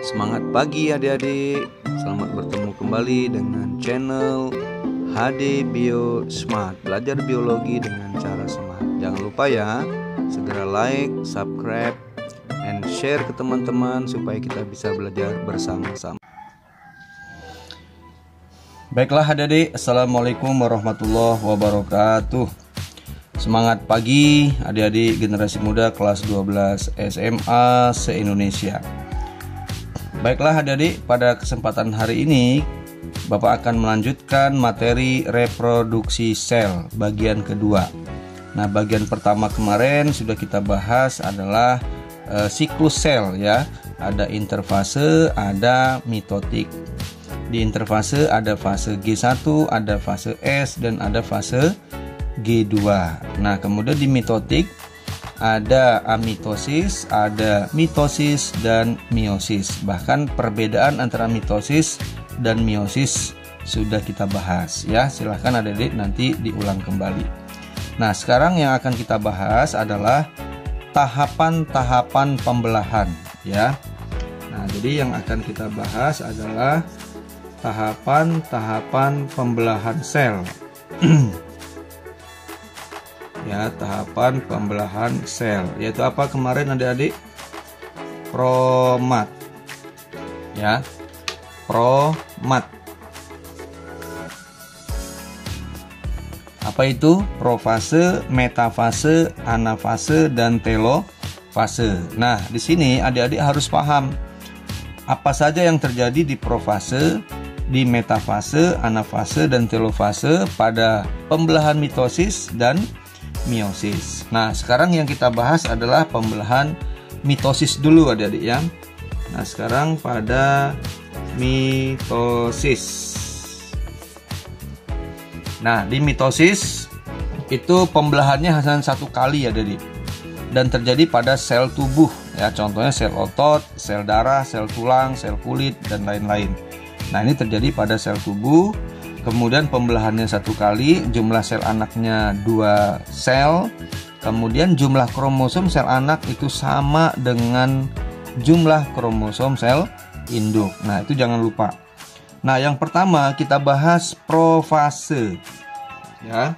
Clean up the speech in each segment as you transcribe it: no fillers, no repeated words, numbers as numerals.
Semangat pagi adik-adik. Selamat bertemu kembali dengan channel HD Bio Smart. Belajar biologi dengan cara smart. Jangan lupa ya, segera like, subscribe, and share ke teman-teman supaya kita bisa belajar bersama-sama. Baiklah adik-adik, assalamualaikum warahmatullahi wabarakatuh. Semangat pagi adik-adik generasi muda kelas 12 SMA se-Indonesia. Baiklah adik-adik, pada kesempatan hari ini Bapak akan melanjutkan materi reproduksi sel bagian kedua. Nah, bagian pertama kemarin sudah kita bahas adalah siklus sel ya. Ada interfase, ada mitotik. Di interfase ada fase G1, ada fase S, dan ada fase G2. Nah, kemudian di mitotik ada amitosis, ada mitosis, dan meiosis. Bahkan perbedaan antara mitosis dan meiosis sudah kita bahas ya. Silahkan adik-adik nanti diulang kembali. Nah, sekarang yang akan kita bahas adalah tahapan-tahapan pembelahan ya. Nah, jadi yang akan kita bahas adalah tahapan-tahapan pembelahan sel. Ya, tahapan pembelahan sel, yaitu apa kemarin adik-adik? Kromat ya, kromat. Apa itu? Profase, metafase, anafase, dan telofase. Nah, di sini adik-adik harus paham apa saja yang terjadi di profase, di metafase, anafase, dan telofase pada pembelahan mitosis dan meiosis. Nah, sekarang yang kita bahas adalah pembelahan mitosis dulu adik-adik ya. Nah, sekarang pada mitosis. Nah, di mitosis itu pembelahannya hanya satu kali adik-adik, dan terjadi pada sel tubuh ya. Contohnya sel otot, sel darah, sel tulang, sel kulit, dan lain-lain. Nah, ini terjadi pada sel tubuh. Kemudian pembelahannya satu kali, jumlah sel anaknya 2 sel. Kemudian jumlah kromosom sel anak itu sama dengan jumlah kromosom sel induk. Nah, itu jangan lupa. Nah, yang pertama kita bahas profase. Ya.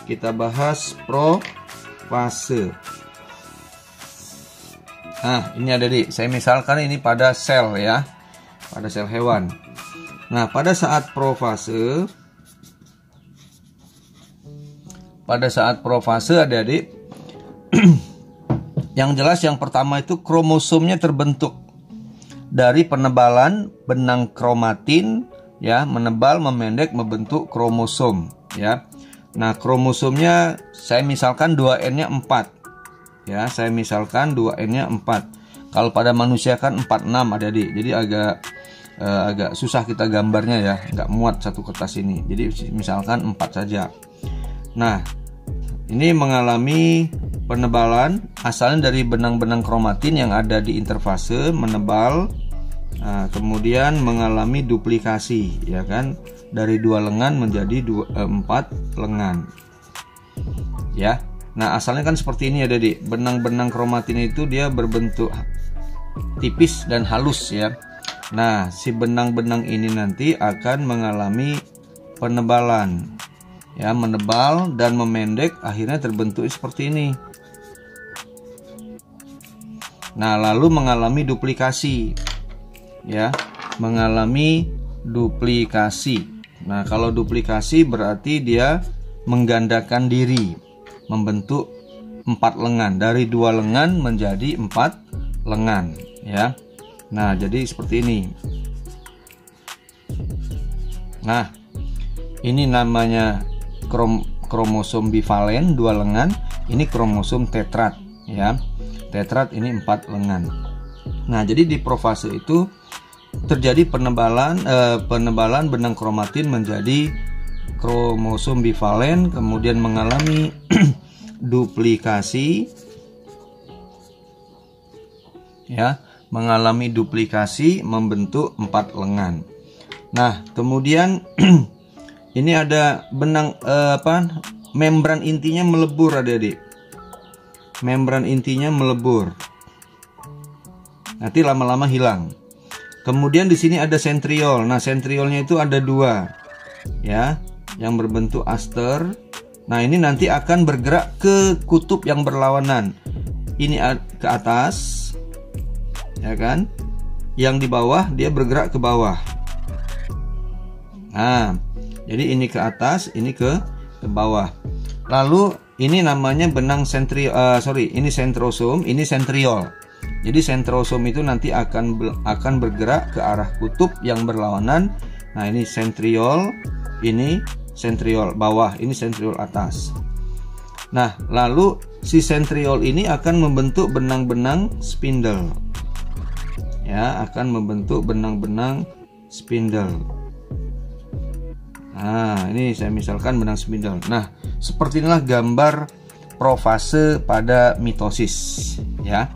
Kita bahas profase. Nah, ini ada saya misalkan ini pada sel ya. Pada sel hewan. Nah, pada saat profase adik-adik, yang jelas yang pertama itu kromosomnya terbentuk dari penebalan benang kromatin ya, menebal, memendek, membentuk kromosom ya. Nah, kromosomnya saya misalkan 2N-nya 4 ya, saya misalkan 2N-nya 4. Kalau pada manusia kan 46 adik-adik, jadi agak susah kita gambarnya ya, nggak muat satu kertas ini. Jadi misalkan 4 saja. Nah, ini mengalami penebalan asalnya dari benang-benang kromatin yang ada di interfase, menebal. Nah, kemudian mengalami duplikasi ya kan, dari 2 lengan menjadi 4 lengan ya. Nah, asalnya kan seperti ini ya adik. Benang-benang kromatin itu dia berbentuk tipis dan halus ya. Nah, si benang-benang ini nanti akan mengalami penebalan ya, menebal dan memendek, akhirnya terbentuk seperti ini. Nah, lalu mengalami duplikasi ya, mengalami duplikasi. Nah, kalau duplikasi berarti dia menggandakan diri, membentuk 4 lengan, dari 2 lengan menjadi 4 lengan ya. Nah, jadi seperti ini. Nah, ini namanya kromosom bivalen 2 lengan. Ini kromosom tetrat ya. Tetrat ini 4 lengan. Nah, jadi di profase itu terjadi penebalan benang kromatin menjadi kromosom bivalen, kemudian mengalami duplikasi ya, mengalami duplikasi membentuk 4 lengan. Nah, kemudian ini ada benang membran intinya melebur adik-adik. Membran intinya melebur. Nanti lama-lama hilang. Kemudian di sini ada sentriol. Nah, sentriolnya itu ada dua, ya, yang berbentuk aster. Nah, ini nanti akan bergerak ke kutub yang berlawanan. Ini ke atas, ya kan? Yang di bawah dia bergerak ke bawah. Nah, jadi ini ke atas, ini ke bawah. Lalu ini namanya benang ini sentrosom, ini sentriol. Jadi sentrosom itu nanti akan bergerak ke arah kutub yang berlawanan. Nah, ini sentriol, ini sentriol bawah, ini sentriol atas. Nah, lalu si sentriol ini akan membentuk benang-benang spindle. Ya, akan membentuk benang-benang spindle. Nah, ini saya misalkan benang spindle. Nah, seperti inilah gambar profase pada mitosis, ya.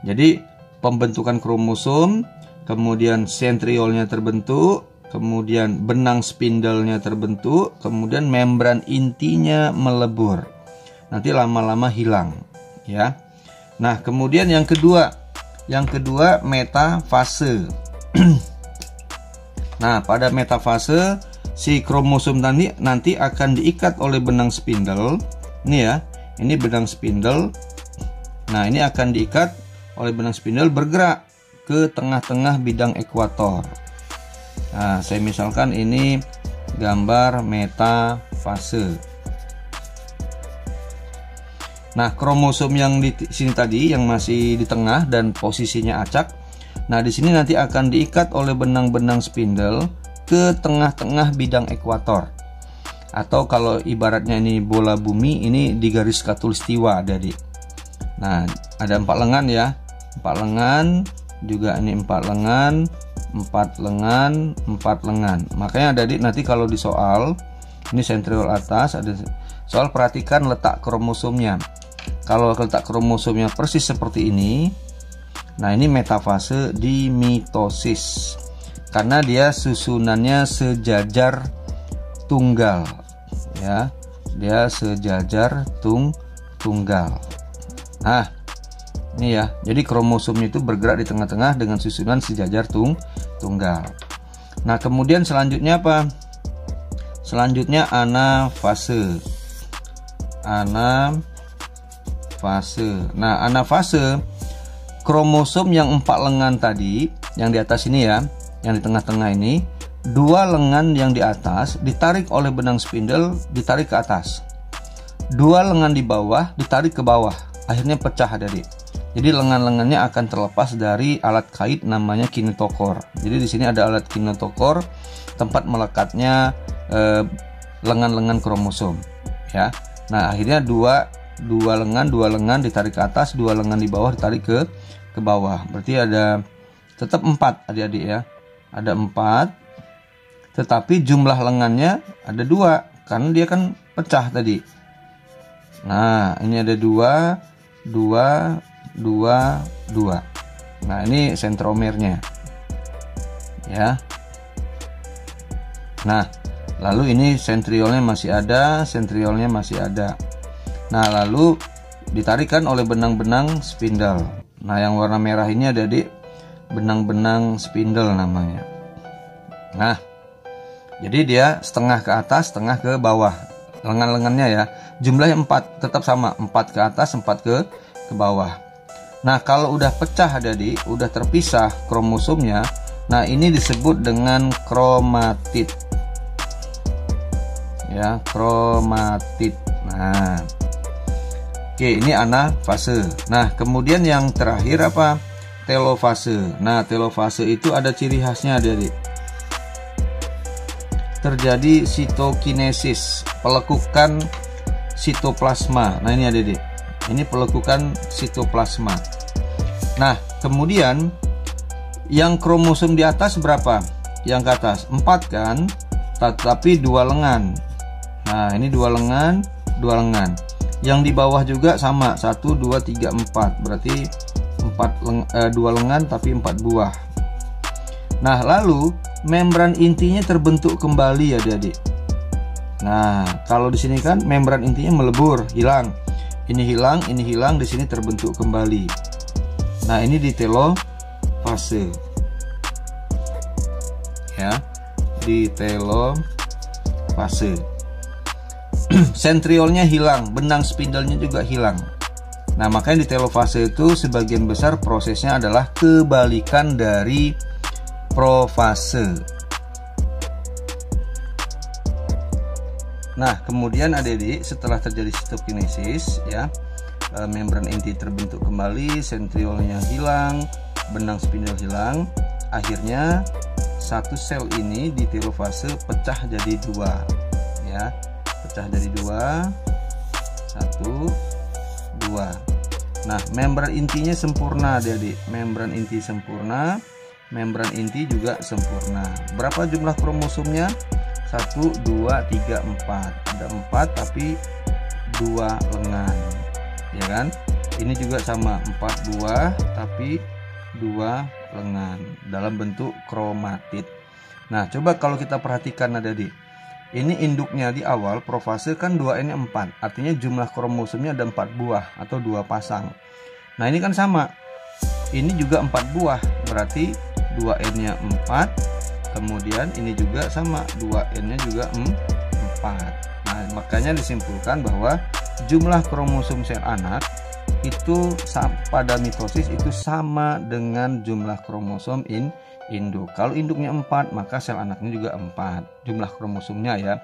Jadi pembentukan kromosom, kemudian sentriolnya terbentuk, kemudian benang spindlenya terbentuk, kemudian membran intinya melebur. Nanti lama-lama hilang, ya. Nah, kemudian yang kedua metafase. Nah, pada metafase si kromosom tadi nanti akan diikat oleh benang spindle. Ini ya, ini benang spindle. Nah, ini akan diikat oleh benang spindle bergerak ke tengah-tengah bidang ekuator. Nah, saya misalkan ini gambar metafase. Nah, kromosom yang di sini tadi yang masih di tengah dan posisinya acak. Nah, di sini nanti akan diikat oleh benang-benang spindle ke tengah-tengah bidang ekuator. Atau kalau ibaratnya ini bola bumi, ini di garis khatulistiwa, Adik. Nah, ada 4 lengan ya. 4 lengan, juga ini 4 lengan, 4 lengan, 4 lengan. Makanya Adik nanti kalau di soal, ini sentriol atas, ada soal perhatikan letak kromosomnya. Kalau letak kromosomnya persis seperti ini, nah ini metafase di mitosis. Karena dia susunannya sejajar tunggal, ya, dia sejajar tunggal. Nah, ini ya, jadi kromosomnya itu bergerak di tengah-tengah dengan susunan sejajar tunggal. Nah, kemudian selanjutnya apa? Selanjutnya anafase. Nah, anafase kromosom yang 4 lengan tadi, yang di atas ini ya, yang di tengah-tengah ini, 2 lengan yang di atas ditarik oleh benang spindle, ditarik ke atas. 2 lengan di bawah ditarik ke bawah, akhirnya pecah, Adik. Jadi lengan-lengannya akan terlepas dari alat kait namanya kinetokor. Jadi di sini ada alat kinetokor, tempat melekatnya lengan-lengan kromosom, ya. Nah, akhirnya dua lengan ditarik ke atas, 2 lengan di bawah ditarik ke bawah. Berarti ada tetap 4, Adik-adik ya. Ada 4, tetapi jumlah lengannya ada 2 karena dia kan pecah tadi. Nah, ini ada 2. Nah, ini sentromernya, ya. Nah, lalu ini sentriolnya masih ada. Nah, lalu ditarikan oleh benang-benang spindle. Nah, yang warna merah ini ada di benang-benang spindle namanya. Nah, jadi dia setengah ke atas, setengah ke bawah. Lengan-lengannya ya, jumlahnya 4, tetap sama, 4 ke atas, 4 ke bawah. Nah, kalau udah pecah, Adik, udah terpisah kromosomnya, nah ini disebut dengan kromatid. Ya, kromatid. Nah, oke, ini anafase. Nah, kemudian yang terakhir apa? Telofase. Nah, telofase itu ada ciri khasnya, Adik. Terjadi sitokinesis, pelekukan sitoplasma. Nah, ini Adik. Ini pelekukan sitoplasma. Nah, kemudian yang kromosom di atas berapa? Yang ke atas 4 kan? Tapi 2 lengan. Nah, ini 2 lengan. Yang di bawah juga sama, 1, 2, 3, 4. Berarti 2 lengan tapi 4 buah. Nah, lalu membran intinya terbentuk kembali ya, Adik. Nah, kalau di sini kan membran intinya melebur, hilang. Ini hilang, di sini terbentuk kembali. Nah, ini di telofase. ya, di telofase. Sentriolnya hilang, benang spindlenya juga hilang. Nah, makanya di telofase itu sebagian besar prosesnya adalah kebalikan dari profase. Nah, kemudian adik-adik, setelah terjadi sitokinesis, ya, membran inti terbentuk kembali, sentriolnya hilang, benang spindle hilang, akhirnya satu sel ini di telofase pecah jadi dua, ya, pecah jadi dua, satu, dua. Nah, membran intinya sempurna, adik-adik, membran inti sempurna, membran inti juga sempurna. Berapa jumlah kromosomnya? 1, 2, 3, 4. Ada 4 tapi 2 lengan, ya kan? Ini juga sama, 4 buah tapi 2 lengan dalam bentuk kromatid. Nah, coba kalau kita perhatikan adik-adik, ini induknya di awal profase kan 2N-nya 4, artinya jumlah kromosomnya ada 4 buah atau 2 pasang. Nah, ini kan sama, ini juga 4 buah, berarti 2N-nya 4, kemudian ini juga sama, 2N-nya juga 4. Nah, makanya disimpulkan bahwa jumlah kromosom sel anak itu pada mitosis itu sama dengan jumlah kromosom induk. Kalau induknya 4, maka sel anaknya juga 4 jumlah kromosomnya, ya.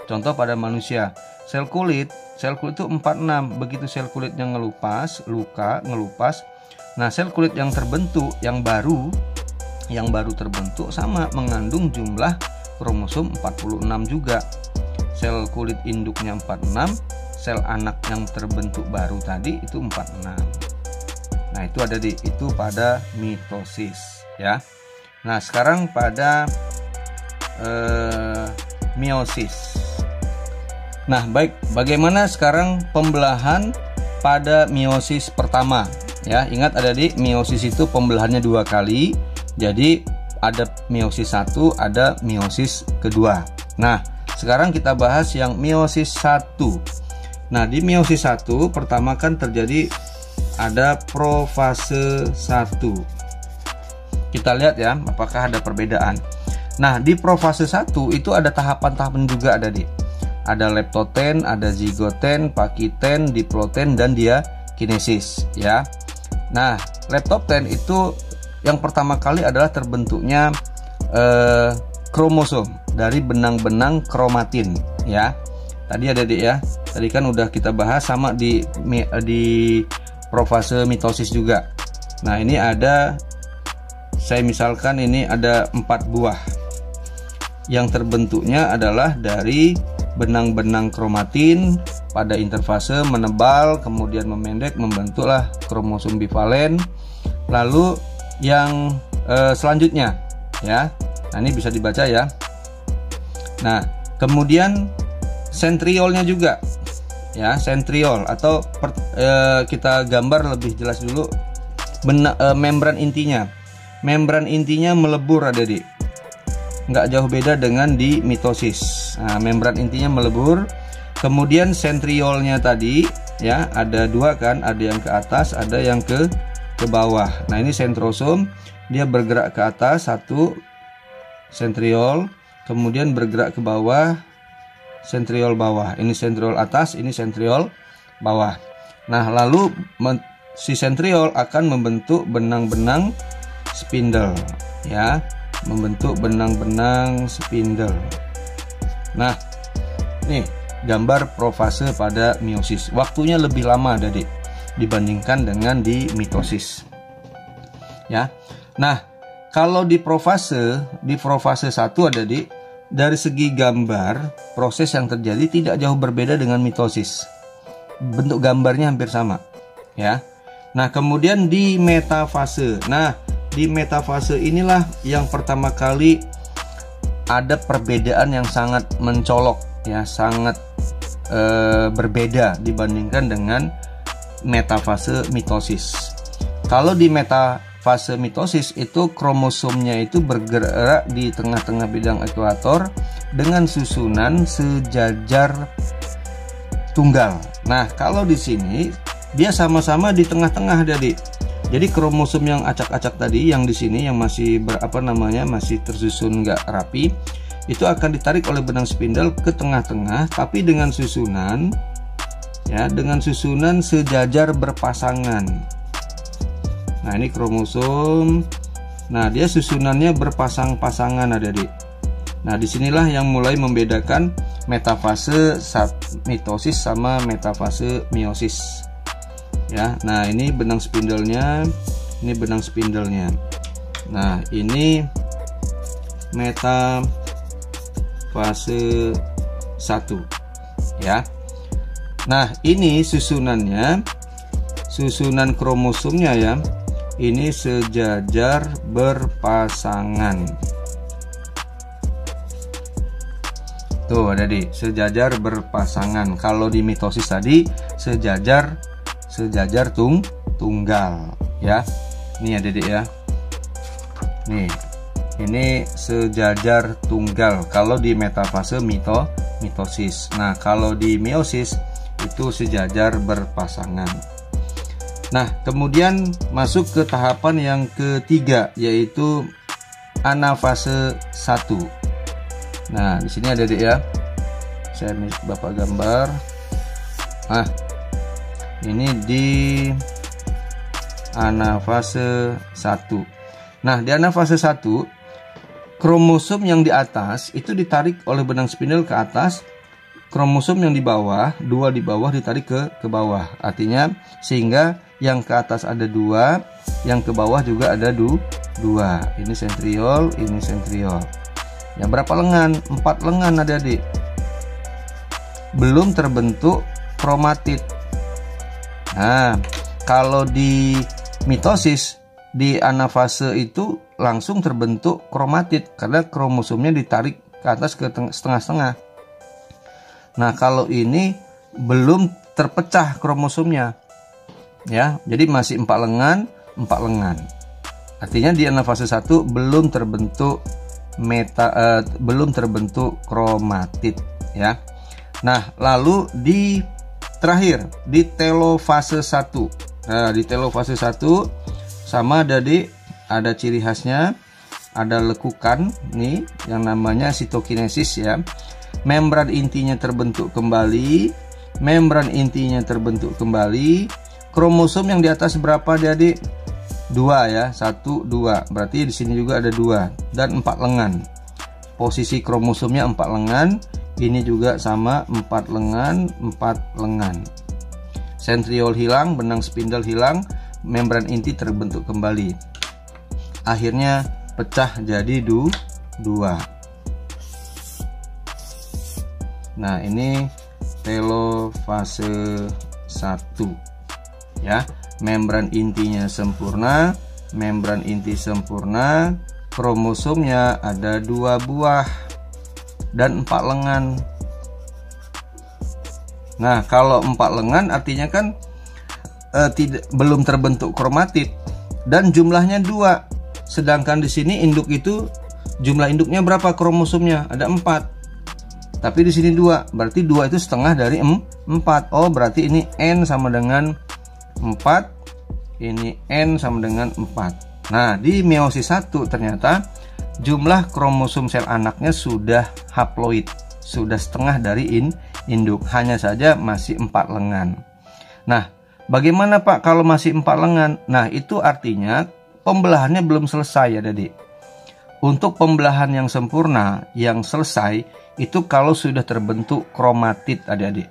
Contoh pada manusia, sel kulit itu 46. Begitu sel kulitnya ngelupas, ngelupas. Nah, sel kulit yang terbentuk, yang baru terbentuk sama mengandung jumlah kromosom 46 juga. Sel kulit induknya 46, sel anak yang terbentuk baru tadi itu 46. Nah, itu ada itu pada mitosis, ya. Nah, sekarang pada meiosis. Nah, baik, bagaimana sekarang pembelahan pada meiosis pertama, ya. Ingat adik-adik, meiosis itu pembelahannya 2 kali. Jadi ada meiosis 1, ada meiosis kedua. Nah, sekarang kita bahas yang meiosis 1. Nah, di meiosis 1 pertama kan terjadi ada profase 1. Kita lihat ya, apakah ada perbedaan. Nah, di profase 1 itu ada tahapan-tahapan juga, ada leptoten, ada zigoten, pakiten, diploten, dan diakinesis, ya. Nah, leptoten itu yang pertama kali adalah terbentuknya kromosom dari benang-benang kromatin, ya. Tadi adik-adik ya, tadi kan udah kita bahas sama di profase mitosis juga. Nah, ini ada, saya misalkan ini ada 4 buah yang terbentuknya adalah dari benang-benang kromatin pada interfase menebal, kemudian memendek, membentuklah kromosom bivalen. Lalu yang selanjutnya, ya, nah ini bisa dibaca ya. Nah, kemudian sentriolnya juga, ya, sentriol atau kita gambar lebih jelas dulu membran intinya. Membran intinya melebur, adik-adik, nggak jauh beda dengan di mitosis. Nah, membran intinya melebur. Kemudian sentriolnya tadi, ya, ada 2 kan, ada yang ke atas, ada yang ke bawah. Nah, ini sentrosom, dia bergerak ke atas, 1 sentriol, kemudian bergerak ke bawah, sentriol bawah. Ini sentriol atas, ini sentriol bawah. Nah, lalu si sentriol akan membentuk benang-benang spindle, ya, membentuk benang-benang spindle. Nah, nih gambar profase pada meiosis. Waktunya lebih lama, adik, dibandingkan dengan di mitosis, ya. Nah, kalau di profase 1, adik, dari segi gambar proses yang terjadi tidak jauh berbeda dengan mitosis. Bentuk gambarnya hampir sama, ya. Nah, kemudian di metafase. Nah, di metafase inilah yang pertama kali ada perbedaan yang sangat mencolok, ya, sangat berbeda dibandingkan dengan metafase mitosis. Kalau di metafase mitosis itu kromosomnya itu bergerak di tengah-tengah bidang ekuator dengan susunan sejajar tunggal. Nah, kalau di sini dia sama-sama di tengah-tengah, jadi Jadi kromosom yang acak-acak tadi, yang di sini yang masih masih tersusun nggak rapi, itu akan ditarik oleh benang spindle ke tengah-tengah, tapi dengan susunan ya, dengan susunan sejajar berpasangan. Nah, ini kromosom. Nah, dia susunannya berpasang-pasangan, adik-adik. Nah, disinilah yang mulai membedakan metafase mitosis sama metafase meiosis. Ya, nah ini benang spindlenya, ini benang spindlenya. Nah, ini metafase 1 ya. Nah, ini susunan kromosomnya ya. Ini sejajar berpasangan. Tuh, adik, sejajar berpasangan. Kalau di mitosis tadi sejajar tunggal ya. Ini adik ya. Nih, ini sejajar tunggal kalau di metafase mitosis. Nah, kalau di meiosis itu sejajar berpasangan. Nah, kemudian masuk ke tahapan yang ketiga, yaitu anafase 1. Nah, di sini ada ya. Saya Bapak gambar. Nah, ini di anafase 1. Nah, di anafase 1, kromosom yang di atas itu ditarik oleh benang spindle ke atas. Kromosom yang di bawah, 2 di bawah ditarik ke bawah. Artinya sehingga yang ke atas ada 2, yang ke bawah juga ada 2. Ini sentriol, ini sentriol. Ya, berapa lengan? 4 lengan, adik-adik. Belum terbentuk kromatid. Nah, kalau di mitosis, di anafase itu langsung terbentuk kromatid karena kromosomnya ditarik ke atas ke setengah-setengah. Nah, kalau ini belum terpecah kromosomnya. Ya, jadi masih 4 lengan, 4 lengan. Artinya di anafase 1 belum terbentuk belum terbentuk kromatid ya. Nah, lalu di terakhir di telofase 1. Nah, di telofase 1 sama ada ciri khasnya, ada lekukan nih yang namanya sitokinesis ya. Membran intinya terbentuk kembali, kromosom yang di atas berapa, adik? 2 ya, 1, 2. Berarti di sini juga ada 2 dan 4 lengan. Posisi kromosomnya 4 lengan. Ini juga sama, 4 lengan, 4 lengan. Sentriol hilang, benang spindle hilang, membran inti terbentuk kembali. Akhirnya pecah jadi 2. Nah, ini telofase 1 ya. Membran intinya sempurna, membran inti sempurna, kromosomnya ada 2 buah dan 4 lengan. Nah, kalau 4 lengan artinya kan belum terbentuk kromatid dan jumlahnya 2. Sedangkan di sini induk itu jumlah induknya berapa kromosomnya? Ada 4. Tapi di sini 2. Berarti 2 itu setengah dari 4. Oh, berarti ini N sama dengan 4. Ini N sama dengan 4. Nah, di meiosis 1 ternyata jumlah kromosom sel anaknya sudah haploid, sudah setengah dari induk, hanya saja masih 4 lengan. Nah, bagaimana Pak kalau masih 4 lengan? Nah, itu artinya pembelahannya belum selesai ya, adik. Untuk pembelahan yang sempurna, yang selesai, itu kalau sudah terbentuk kromatid, adik-adik.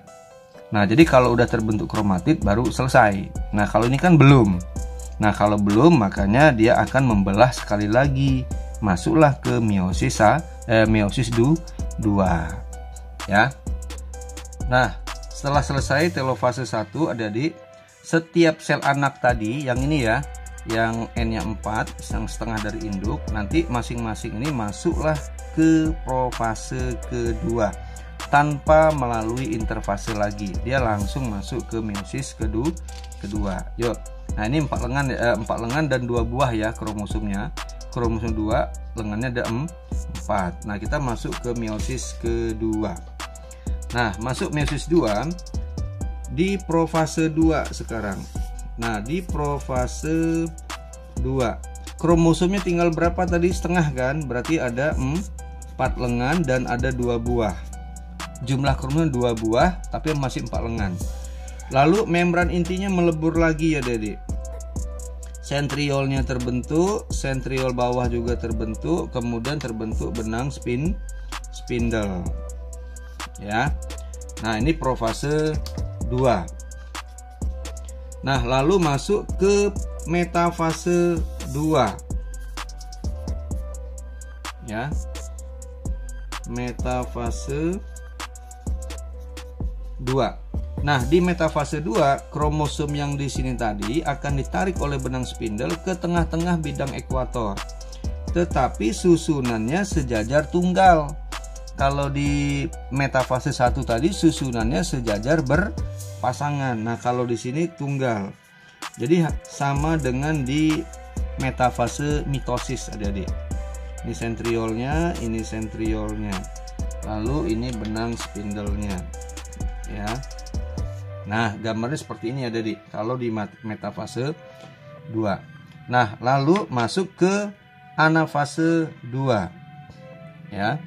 Nah, jadi kalau udah terbentuk kromatid baru selesai. Nah, kalau ini kan belum. Nah, kalau belum, makanya dia akan membelah sekali lagi. Masuklah ke meiosis 2 ya. Nah, setelah selesai telofase 1, adik-adik, setiap sel anak tadi yang ini ya, yang N-nya 4, yang setengah dari induk, nanti masing-masing ini masuklah ke profase kedua tanpa melalui interfase lagi. Dia langsung masuk ke meiosis kedua. Yuk. Nah, ini 4 lengan dan 2 buah ya kromosomnya. Kromosom 2, lengannya ada 4. Nah, kita masuk ke meiosis kedua. Nah, masuk meiosis 2 di profase 2 sekarang. Nah, di profase 2 kromosomnya tinggal berapa tadi? Setengah kan? Berarti ada 4 lengan dan ada 2 buah. Jumlah kromosom 2 buah tapi masih 4 lengan. Lalu membran intinya melebur lagi ya Dede. Sentriolnya terbentuk, sentriol bawah juga terbentuk, kemudian terbentuk benang spindle. Ya. Nah, ini profase 2. Nah, lalu masuk ke metafase 2. Ya. Metafase 2. Nah, di metafase 2, kromosom yang di sini tadi akan ditarik oleh benang spindle ke tengah-tengah bidang ekuator. Tetapi susunannya sejajar tunggal. Kalau di metafase 1 tadi susunannya sejajar berpasangan. Nah, kalau di sini tunggal. Jadi sama dengan di metafase mitosis adik-adik. Ini sentriolnya, ini sentriolnya. Lalu ini benang spindlenya. Ya. Nah, gambarnya seperti ini adik-adik kalau di metafase 2. Nah, lalu masuk ke anafase 2. Ya.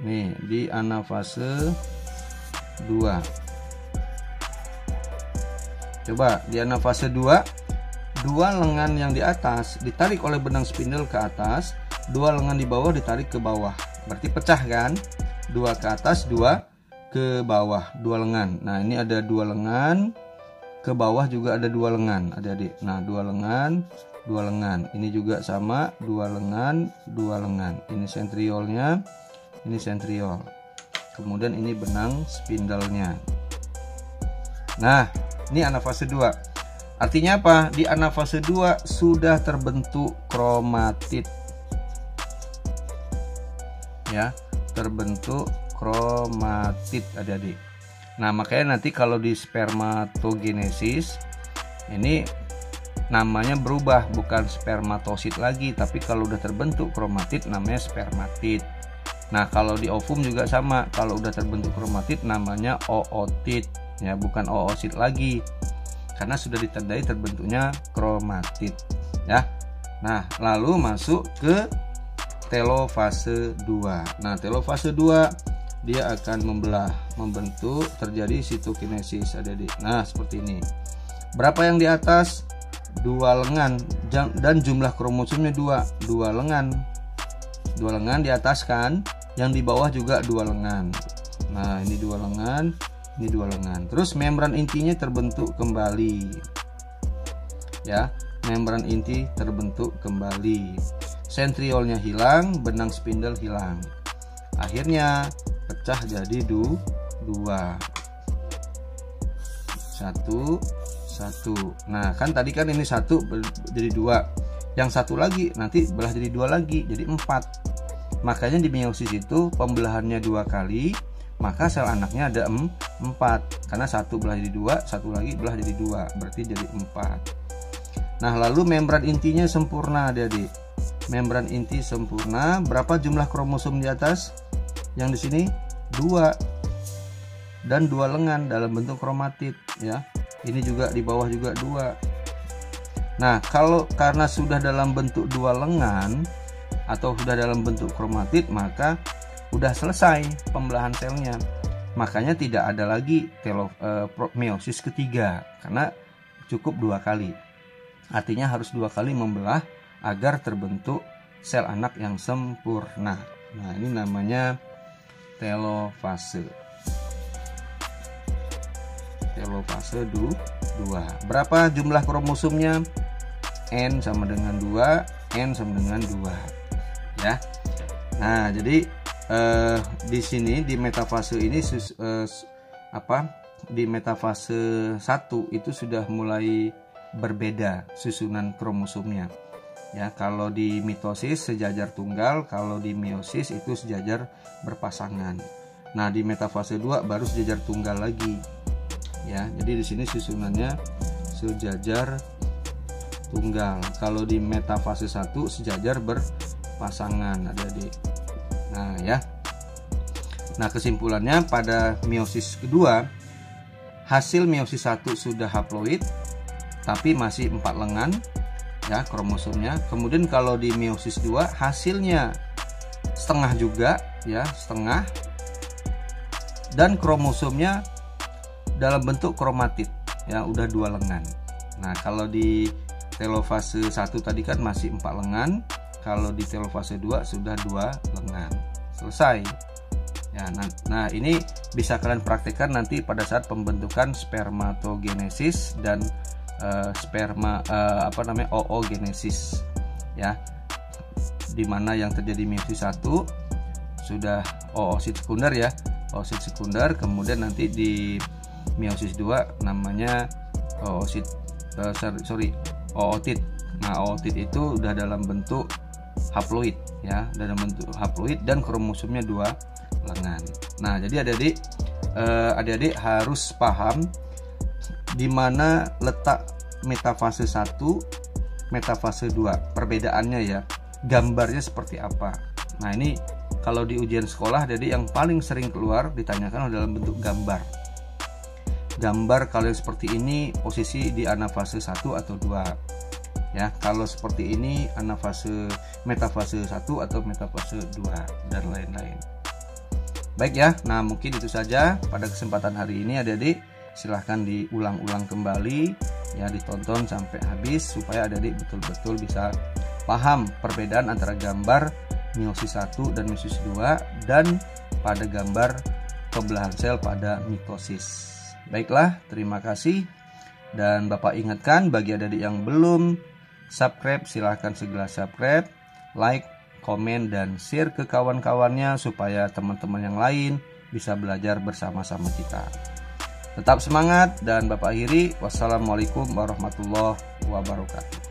Nih, di anafase 2. Coba di anafase 2, 2 lengan yang di atas ditarik oleh benang spindle ke atas, 2 lengan di bawah ditarik ke bawah. Berarti pecah kan? 2 ke atas, 2 ke bawah, 2 lengan. Nah, ini ada 2 lengan, ke bawah juga ada 2 lengan adik-adik. Nah, 2 lengan, 2 lengan. Ini juga sama, 2 lengan, 2 lengan. Ini sentriolnya, ini sentriol. Kemudian ini benang spindlenya. Nah, ini anafase 2. Artinya apa? Di anafase 2 sudah terbentuk kromatid. Ya, terbentuk kromatid adik-adik. Nah, makanya nanti kalau di spermatogenesis ini namanya berubah, bukan spermatosit lagi, tapi kalau udah terbentuk kromatid namanya spermatid. Nah, kalau di ovum juga sama, kalau udah terbentuk kromatid namanya ootid, ya, bukan oosit lagi, karena sudah ditandai terbentuknya kromatid, ya. Nah, lalu masuk ke telofase 2. Nah, telofase 2 dia akan membentuk, terjadi sitokinesis adik-adik. Nah, seperti ini. Berapa yang di atas? 2 lengan dan jumlah kromosomnya 2 lengan. 2 lengan di atas kan, yang di bawah juga 2 lengan. Nah, ini 2 lengan, ini 2 lengan. Terus membran intinya terbentuk kembali. Ya, membran inti terbentuk kembali. Sentriolnya hilang, benang spindle hilang. Akhirnya pecah jadi 2. 1. Nah, kan tadi kan ini 1 jadi 2. Yang satu lagi nanti belah jadi 2 lagi, jadi 4. Makanya di meiosis itu pembelahannya 2 kali, maka sel anaknya ada 4. Karena 1 belah jadi 2, 1 lagi belah jadi 2, berarti jadi 4. Nah, lalu membran intinya sempurna adik-adik. Membran inti sempurna. Berapa jumlah kromosom di atas? Yang di sini 2 dan 2 lengan dalam bentuk kromatid, ya. Ini juga di bawah juga 2. Nah, kalau karena sudah dalam bentuk 2 lengan atau sudah dalam bentuk kromatid, maka udah selesai pembelahan selnya. Makanya tidak ada lagi meiosis ketiga, karena cukup 2 kali. Artinya harus 2 kali membelah agar terbentuk sel anak yang sempurna. Nah, ini namanya telofase. Telofase 2. Berapa jumlah kromosomnya? N sama dengan 2, N sama dengan 2. Ya. Nah, jadi di sini di metafase ini di metafase 1 itu sudah mulai berbeda susunan kromosomnya. Ya, kalau di mitosis sejajar tunggal, kalau di meiosis itu sejajar berpasangan. Nah, di metafase 2 baru sejajar tunggal lagi. Ya, jadi di sini susunannya sejajar tunggal. Kalau di metafase 1 sejajar berpasangan, adik-adik. Nah, ya. Nah, kesimpulannya pada meiosis kedua hasil meiosis 1 sudah haploid tapi masih 4 lengan ya kromosomnya. Kemudian kalau di meiosis 2 hasilnya setengah juga ya, setengah, dan kromosomnya dalam bentuk kromatid ya, udah 2 lengan. Nah, kalau di telofase 1 tadi kan masih 4 lengan, kalau di telofase 2 sudah 2 lengan. Selesai. Ya, nah ini bisa kalian praktekkan nanti pada saat pembentukan spermatogenesis dan oogenesis ya, dimana yang terjadi meiosis 1 sudah oosit sekunder ya, oosit sekunder, kemudian nanti di meiosis 2 namanya oosit ootit. Nah, ootit itu udah dalam bentuk haploid ya, dalam bentuk haploid dan kromosomnya 2 lengan. Nah, jadi adik-adik harus paham di mana letak metafase 1, metafase 2, perbedaannya ya, gambarnya seperti apa. Nah, ini kalau di ujian sekolah jadi yang paling sering keluar ditanyakan dalam bentuk gambar. Gambar kalau seperti ini posisi di anafase 1 atau 2 ya, kalau seperti ini anafase metafase 1 atau metafase 2 dan lain-lain. Baik ya, nah mungkin itu saja pada kesempatan hari ini adik-adik. Silahkan diulang-ulang kembali ya, ditonton sampai habis supaya adik-adik betul-betul bisa paham perbedaan antara gambar meiosis 1 dan meiosis 2 dan pada gambar pembelahan sel pada mitosis. Baiklah, terima kasih. Dan Bapak ingatkan bagi adik-adik yang belum subscribe, silahkan segera subscribe, like, komen, dan share ke kawan-kawannya supaya teman-teman yang lain bisa belajar bersama-sama kita. Tetap semangat dan Bapak akhiri. Wassalamualaikum warahmatullahi wabarakatuh.